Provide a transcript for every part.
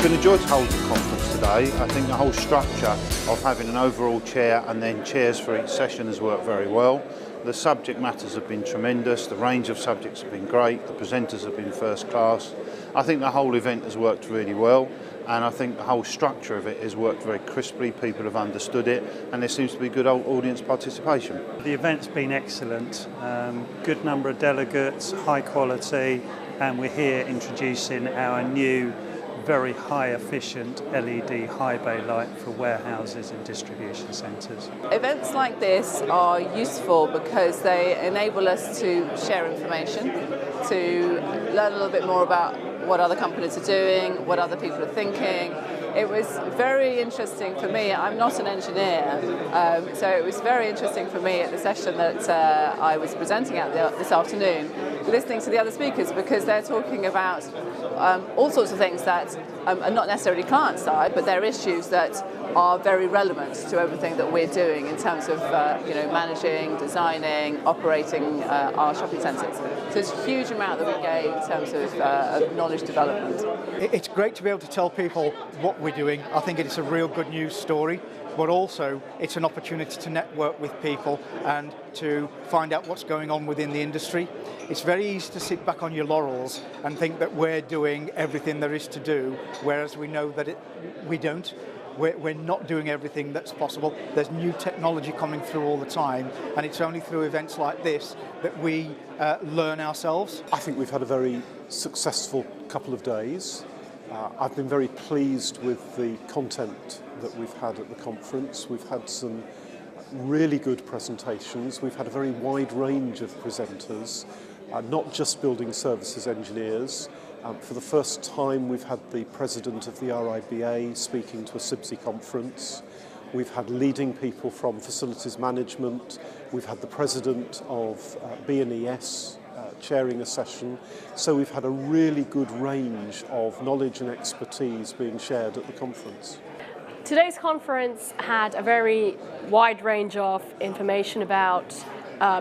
been a joy to hold the conference today. I think the whole structure of having an overall chair and then chairs for each session has worked very well. The subject matters have been tremendous, the range of subjects have been great, the presenters have been first class. I think the whole event has worked really well, and I think the whole structure of it has worked very crisply. People have understood it, and there seems to be good audience participation. The event's been excellent, good number of delegates, high quality, and we're here introducing our new very high efficient LED high bay light for warehouses and distribution centres. Events like this are useful because they enable us to share information, to learn a little bit more about what other companies are doing, what other people are thinking. It was very interesting for me. I'm not an engineer, so it was very interesting for me at the session that I was presenting at this afternoon, listening to the other speakers, because they're talking about all sorts of things that are not necessarily client side, but they're issues that are very relevant to everything that we're doing in terms of managing, designing, operating our shopping centres. So there's a huge amount that we gain in terms of knowledge development. It's great to be able to tell people what we're doing. I think it's a real good news story, but also it's an opportunity to network with people and to find out what's going on within the industry. It's very easy to sit back on your laurels and think that we're doing everything there is to do, whereas we know that we don't. We're not doing everything that's possible. There's new technology coming through all the time, and it's only through events like this that we learn ourselves. I think we've had a very successful couple of days. I've been very pleased with the content that we've had at the conference. We've had some really good presentations. We've had a very wide range of presenters, not just building services engineers. For the first time, we've had the president of the RIBA speaking to a CIBSE conference. We've had leading people from facilities management. We've had the president of B&ES chairing a session. So we've had a really good range of knowledge and expertise being shared at the conference. Today's conference had a very wide range of information about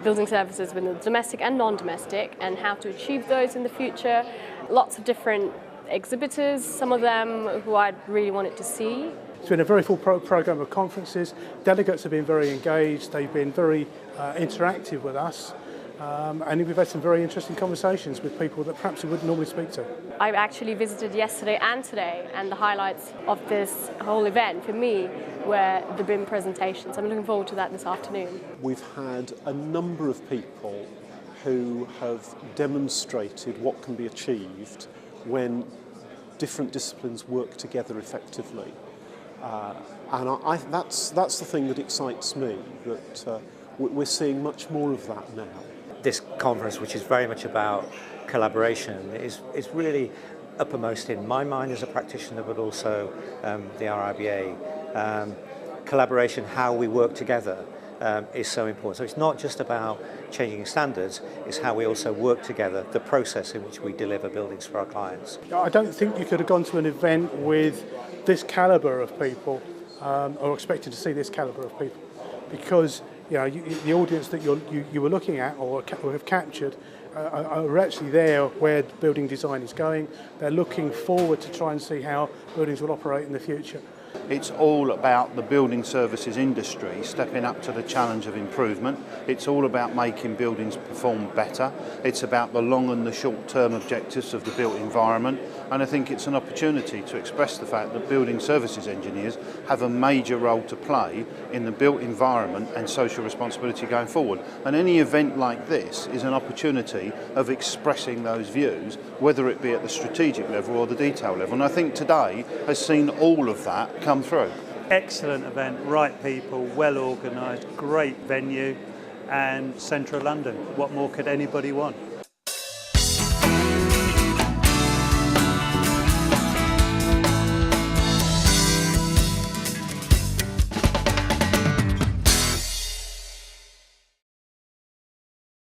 building services within the domestic and non-domestic and how to achieve those in the future. Lots of different exhibitors, some of them who I'd really wanted to see. It's been a very full programme of conferences. Delegates have been very engaged, they've been very interactive with us, and we've had some very interesting conversations with people that perhaps we wouldn't normally speak to. I actually visited yesterday and today, and the highlights of this whole event for me were the BIM presentations. I'm looking forward to that this afternoon. We've had a number of people who have demonstrated what can be achieved when different disciplines work together effectively. And that's the thing that excites me, that we're seeing much more of that now. This conference, which is very much about collaboration, is really uppermost in my mind as a practitioner, but also the RIBA. Collaboration, how we work together, is so important. So it's not just about changing standards, it's how we also work together, the process in which we deliver buildings for our clients. I don't think you could have gone to an event with this calibre of people, or expected to see this calibre of people, because the audience that you were looking at or have captured are actually there where building design is going. They're looking forward to try and see how buildings will operate in the future. It's all about the building services industry stepping up to the challenge of improvement. It's all about making buildings perform better. It's about the long and the short-term objectives of the built environment. And I think it's an opportunity to express the fact that building services engineers have a major role to play in the built environment and social responsibility going forward. And any event like this is an opportunity of expressing those views, whether it be at the strategic level or the detail level. And I think today has seen all of that come through. Excellent event, right people, well organised, great venue, and central London. What more could anybody want?